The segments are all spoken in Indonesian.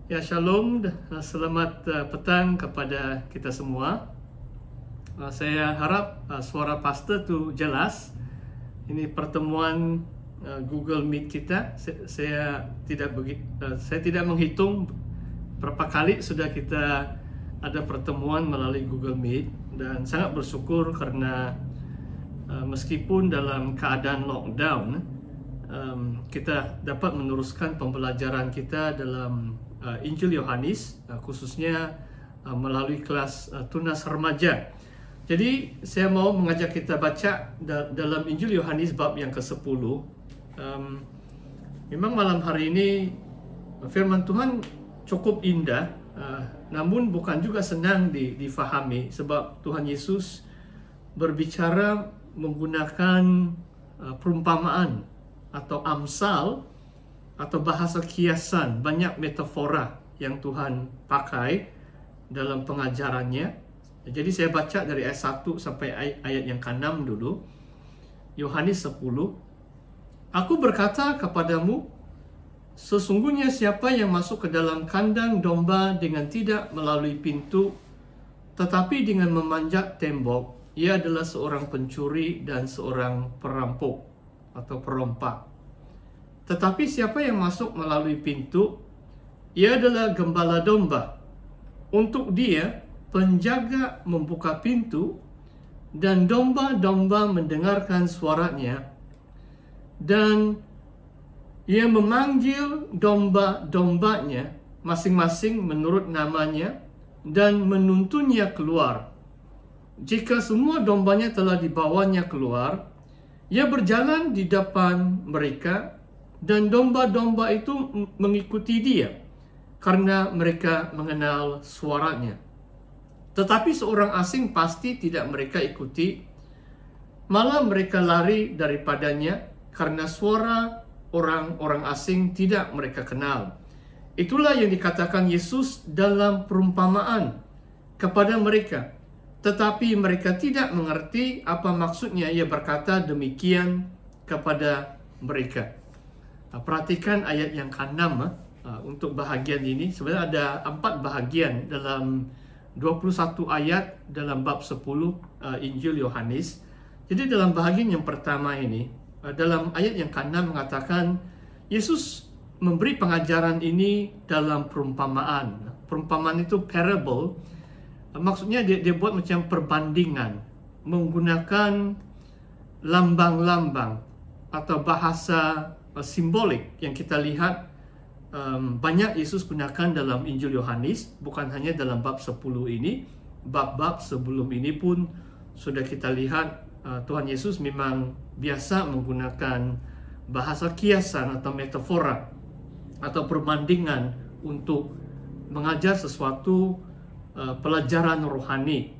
Ya, shalom, selamat petang kepada kita semua. Saya harap suara pastor itu jelas. Ini pertemuan Google Meet kita. Saya tidak menghitung berapa kali sudah kita ada pertemuan melalui Google Meet, dan sangat bersyukur karena meskipun dalam keadaan lockdown, kita dapat meneruskan pembelajaran kita dalam Injil Yohanes, khususnya melalui kelas tunas remaja. Jadi saya mau mengajak kita baca dalam Injil Yohanes bab yang ke-10. Memang malam hari ini firman Tuhan cukup indah, namun bukan juga senang difahami, sebab Tuhan Yesus berbicara menggunakan perumpamaan atau amsal atau bahasa kiasan, banyak metafora yang Tuhan pakai dalam pengajarannya. Jadi saya baca dari ayat 1 sampai ayat yang ke-6 dulu. Yohanes 10. Aku berkata kepadamu, sesungguhnya siapa yang masuk ke dalam kandang domba dengan tidak melalui pintu, tetapi dengan memanjat tembok, ia adalah seorang pencuri dan seorang perampok atau perompak. Tetapi siapa yang masuk melalui pintu, ia adalah gembala domba. Untuk dia, penjaga membuka pintu, dan domba-domba mendengarkan suaranya, dan ia memanggil domba-dombanya masing-masing menurut namanya, dan menuntunnya keluar. Jika semua dombanya telah dibawanya keluar, ia berjalan di depan mereka, dan domba-domba itu mengikuti dia, karena mereka mengenal suaranya. Tetapi seorang asing pasti tidak mereka ikuti, malah mereka lari daripadanya, karena suara orang-orang asing tidak mereka kenal. Itulah yang dikatakan Yesus dalam perumpamaan kepada mereka. Tetapi mereka tidak mengerti apa maksudnya ia berkata demikian kepada mereka. Perhatikan ayat yang ke-6 untuk bahagian ini. Sebenarnya ada 4 bahagian dalam 21 ayat dalam bab 10 Injil Yohanes. Jadi dalam bahagian yang pertama ini, dalam ayat yang ke-6 mengatakan Yesus memberi pengajaran ini dalam perumpamaan. Perumpamaan itu parable. Maksudnya dia buat macam perbandingan, menggunakan lambang-lambang atau bahasa simbolik yang kita lihat banyak Yesus gunakan dalam Injil Yohanes, bukan hanya dalam bab 10 ini. Bab-bab sebelum ini pun sudah kita lihat Tuhan Yesus memang biasa menggunakan bahasa kiasan atau metafora atau perbandingan untuk mengajar sesuatu pelajaran rohani.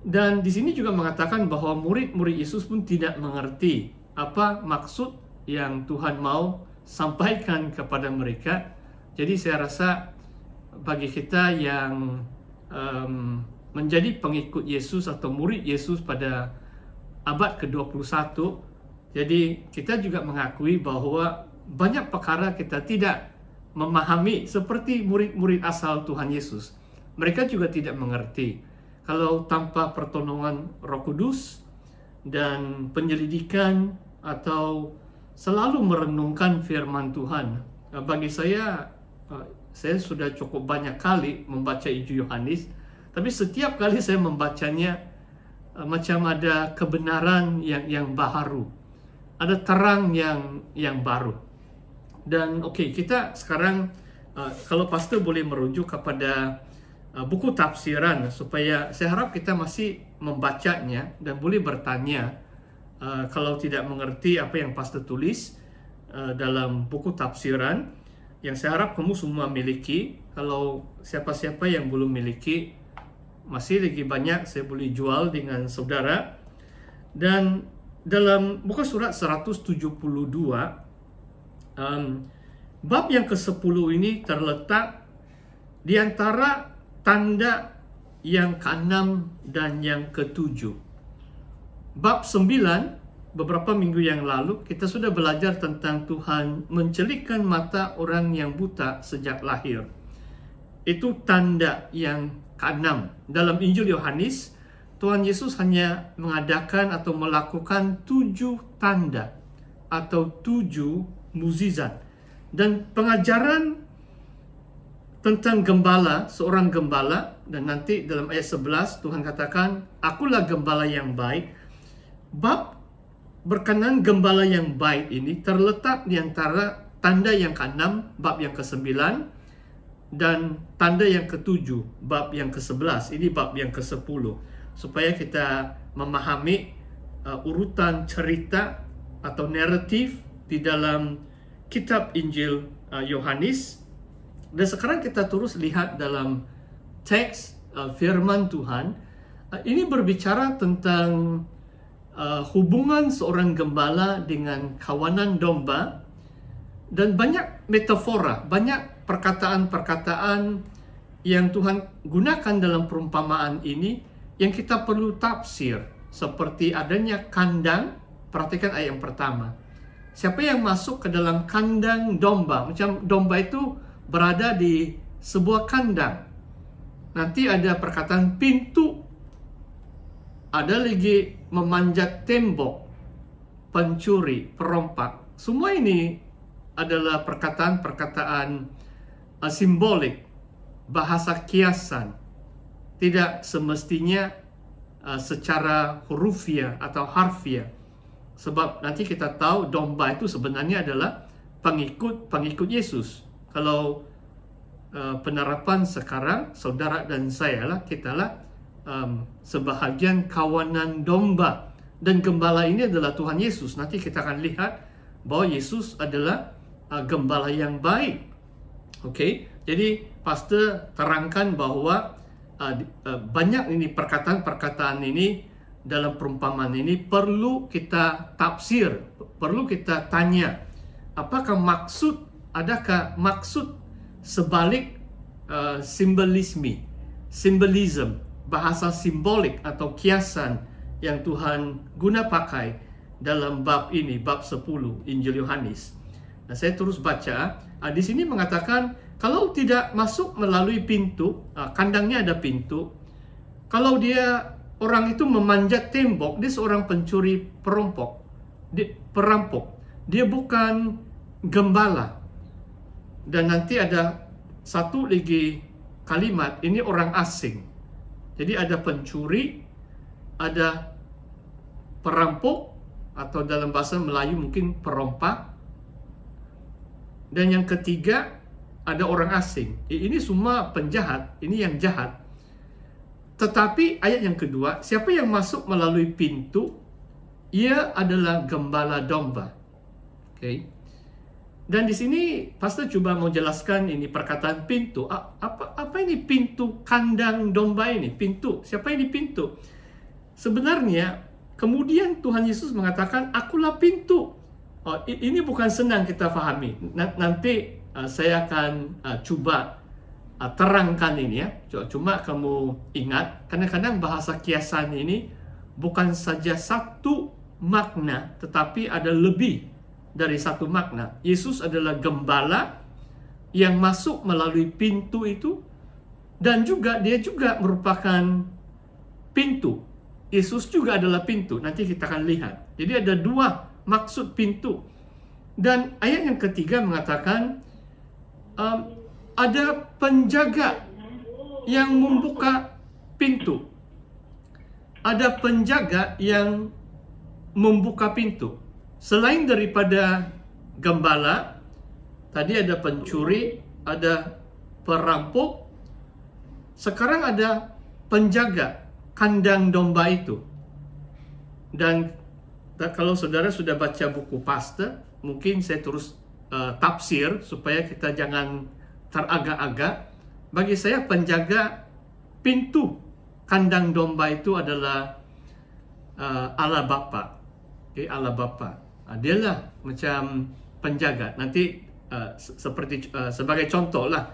Dan di sini juga mengatakan bahwa murid-murid Yesus pun tidak mengerti apa maksud yang Tuhan mau sampaikan kepada mereka. Jadi saya rasa bagi kita yang menjadi pengikut Yesus atau murid Yesus pada abad ke-21, jadi kita juga mengakui bahwa banyak perkara kita tidak memahami seperti murid-murid asal Tuhan Yesus. Mereka juga tidak mengerti. Kalau tanpa pertolongan Roh Kudus dan penyelidikan atau selalu merenungkan firman Tuhan. Bagi saya sudah cukup banyak kali membaca Injil Yohanes, tapi setiap kali saya membacanya macam ada kebenaran yang baru, ada terang yang baru. Dan kita sekarang kalau pastor boleh merujuk kepada buku tafsiran, supaya saya harap kita masih membacanya dan boleh bertanya kalau tidak mengerti apa yang pastor tulis dalam buku tafsiran, yang saya harap kamu semua miliki. Kalau siapa-siapa yang belum miliki, masih lagi banyak saya boleh jual dengan saudara. Dan dalam buku surat 172, bab yang ke-10 ini terletak di antara tanda yang ke-6 dan yang ke-7. Bab 9, beberapa minggu yang lalu, kita sudah belajar tentang Tuhan mencelikkan mata orang yang buta sejak lahir. Itu tanda yang keenam. Dalam Injil Yohanes, Tuhan Yesus hanya mengadakan atau melakukan 7 tanda atau 7 mukjizat. Dan pengajaran tentang gembala, seorang gembala, dan nanti dalam ayat 11 Tuhan katakan, akulah gembala yang baik. Bab berkenaan gembala yang baik ini terletak di antara tanda yang ke-6, bab yang ke-9, dan tanda yang ke-7, bab yang ke-11. Ini bab yang ke-10. Supaya kita memahami urutan cerita atau naratif di dalam kitab Injil Yohanes. Dan sekarang kita terus lihat dalam teks firman Tuhan. Ini berbicara tentang hubungan seorang gembala dengan kawanan domba, dan banyak metafora, banyak perkataan-perkataan yang Tuhan gunakan dalam perumpamaan ini yang kita perlu tafsir, seperti adanya kandang. Perhatikan ayat yang pertama. Siapa yang masuk ke dalam kandang domba? Macam domba itu berada di sebuah kandang. Nanti ada perkataan pintu. Ada lagi memanjat tembok, pencuri, perompak. Semua ini adalah perkataan-perkataan simbolik, bahasa kiasan. Tidak semestinya secara hurufiah atau harfiah. Sebab nanti kita tahu domba itu sebenarnya adalah pengikut Yesus. Kalau penerapan sekarang, saudara dan saya lah, kita lah sebahagian kawanan domba. Dan gembala ini adalah Tuhan Yesus. Nanti kita akan lihat bahwa Yesus adalah gembala yang baik. Oke, jadi pastor terangkan bahwa banyak ini perkataan-perkataan ini dalam perumpamaan ini perlu kita tafsir, perlu kita tanya, apakah adakah maksud sebalik simbolisme, bahasa simbolik atau kiasan yang Tuhan guna pakai dalam bab ini, bab 10 Injil Yohanes. Nah, saya terus baca, di sini mengatakan kalau tidak masuk melalui pintu, kandangnya ada pintu. Kalau orang itu memanjat tembok, dia seorang pencuri perampok. Dia bukan gembala. Dan nanti ada satu lagi kalimat, ini orang asing. Jadi ada pencuri, ada perampok, atau dalam bahasa Melayu mungkin perompak. Dan yang ketiga, ada orang asing. Ini semua penjahat, ini yang jahat. Tetapi ayat yang kedua, siapa yang masuk melalui pintu, ia adalah gembala domba. Okay. Dan di sini pastor coba mau jelaskan ini perkataan pintu. Apa ini pintu kandang domba ini? Pintu. Siapa ini pintu? Sebenarnya kemudian Tuhan Yesus mengatakan, akulah pintu. Ini bukan senang kita fahami. Nanti saya akan coba terangkan ini ya. Cuma kamu ingat, kadang-kadang bahasa kiasan ini bukan saja satu makna, tetapi ada lebih dari satu makna. Yesus adalah gembala yang masuk melalui pintu itu, dan juga dia juga merupakan pintu. Yesus juga adalah pintu. Nanti kita akan lihat. Jadi ada dua maksud pintu. Dan ayat yang ketiga mengatakan ada penjaga yang membuka pintu. Ada penjaga yang membuka pintu. Selain daripada gembala, tadi ada pencuri, ada perampok, sekarang ada penjaga kandang domba itu. Dan kalau saudara sudah baca buku pastor, mungkin saya terus tafsir supaya kita jangan teragak-agak. Bagi saya penjaga pintu kandang domba itu adalah Allah Bapa. Okay, Allah Bapa. Dialah macam penjaga. Nanti sebagai contoh lah,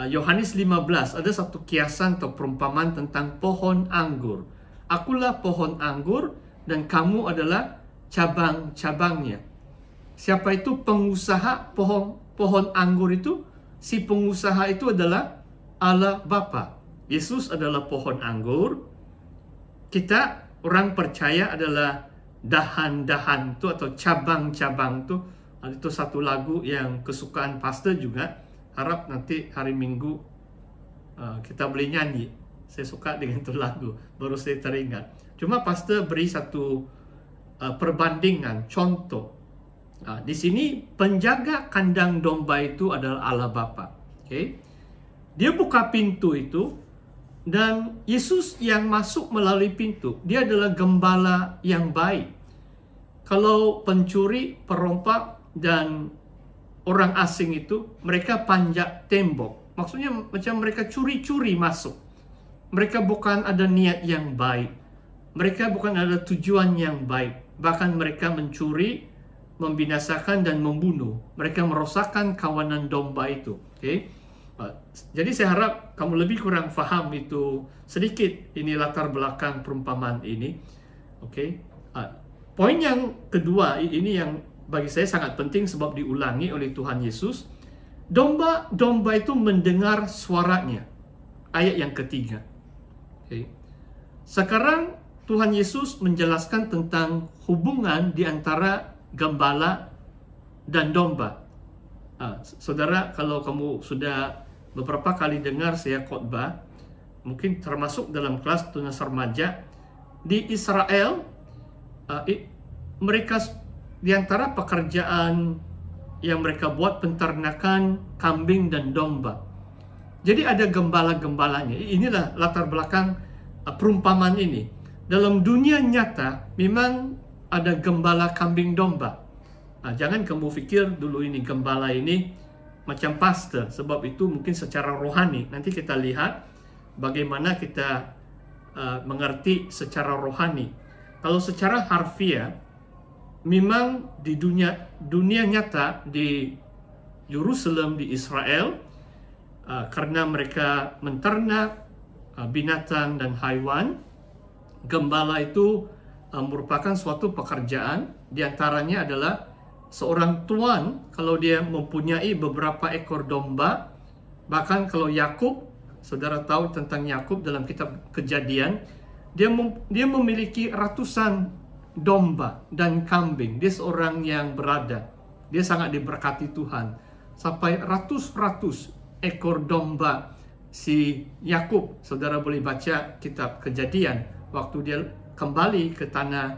Yohanes 15 ada satu kiasan atau perumpamaan tentang pohon anggur. Akulah pohon anggur dan kamu adalah cabang-cabangnya. Siapa itu pengusaha pohon anggur itu? Si pengusaha itu adalah Allah Bapa. Yesus adalah pohon anggur. Kita orang percaya adalah dahan-dahan itu atau cabang-cabang itu. Itu satu lagu yang kesukaan pastor juga. Harap nanti hari Minggu kita boleh nyanyi. Saya suka dengan itu lagu. Baru saya teringat. Cuma pastor beri satu perbandingan, contoh. Di sini penjaga kandang domba itu adalah Allah Bapa. Okay? Dia buka pintu itu dan Yesus yang masuk melalui pintu. Dia adalah gembala yang baik. Kalau pencuri, perompak dan orang asing itu, mereka panjat tembok. Maksudnya macam mereka curi-curi masuk. Mereka bukan ada niat yang baik. Mereka bukan ada tujuan yang baik. Bahkan mereka mencuri, membinasakan dan membunuh. Mereka merosakkan kawanan domba itu. Okay? Jadi saya harap kamu lebih kurang faham itu sedikit ini latar belakang perumpamaan ini. Okay? Poin yang kedua ini yang bagi saya sangat penting sebab diulangi oleh Tuhan Yesus. Domba itu mendengar suaranya. Ayat yang ketiga. Okay? Sekarang Tuhan Yesus menjelaskan tentang hubungan di antara gembala dan domba. Saudara, kalau kamu sudah beberapa kali dengar saya khotbah, mungkin termasuk dalam kelas tunas remaja, di Israel, mereka di antara pekerjaan yang mereka buat penternakan kambing dan domba. Jadi ada gembala-gembalanya. Inilah latar belakang perumpamaan ini. Dalam dunia nyata memang ada gembala kambing domba. Jangan kamu pikir dulu ini gembala ini macam pastor, sebab itu mungkin secara rohani. Nanti kita lihat bagaimana kita mengerti secara rohani. Kalau secara harfiah, memang di dunia nyata di Yerusalem, di Israel, karena mereka menternak binatang dan haiwan, gembala itu merupakan suatu pekerjaan. Di antaranya adalah seorang tuan kalau dia mempunyai beberapa ekor domba. Bahkan kalau Yakub, saudara tahu tentang Yakub dalam kitab Kejadian, dia memiliki ratusan domba dan kambing. Dia seorang yang berada. Dia sangat diberkati Tuhan. Sampai ratus-ratus ekor domba si Yakub. Saudara boleh baca kitab Kejadian waktu dia kembali ke tanah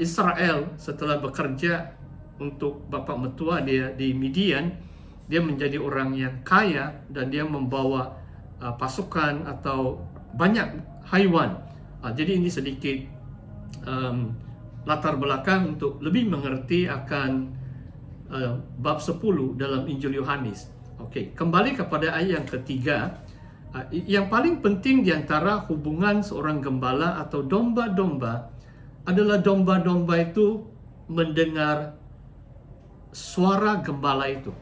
Israel setelah bekerja untuk bapa mertua dia di Midian. Dia menjadi orang yang kaya dan dia membawa pasukan atau banyak haiwan. Jadi ini sedikit latar belakang untuk lebih mengerti akan bab 10 dalam Injil Yohanes. Okey, kembali kepada ayat yang ketiga. Yang paling penting di antara hubungan seorang gembala atau domba-domba adalah domba-domba itu mendengar suara gembala itu.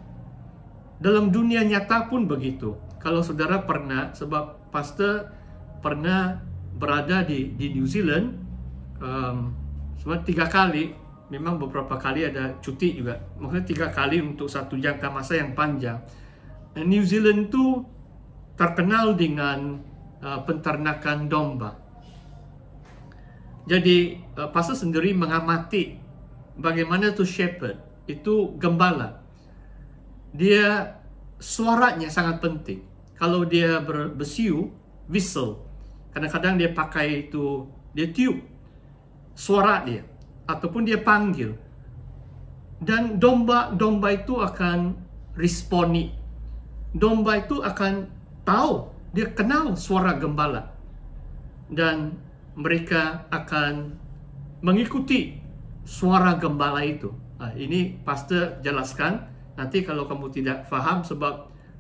Dalam dunia nyata pun begitu. Kalau saudara pernah, sebab pastor pernah berada di New Zealand, sebab 3 kali, memang beberapa kali ada cuti juga. Maksudnya 3 kali untuk satu jangka masa yang panjang. New Zealand itu terkenal dengan penternakan domba. Jadi pastor sendiri mengamati bagaimana tu shepherd, itu gembala. Dia suaranya sangat penting. Kalau dia berbesiu, whistle. Kadang-kadang dia pakai itu, dia tiup suara dia ataupun dia panggil. Dan domba itu akan responi. Domba itu akan tahu, dia kenal suara gembala dan mereka akan mengikuti suara gembala itu. Ini pastor jelaskan. Nanti kalau kamu tidak faham, sebab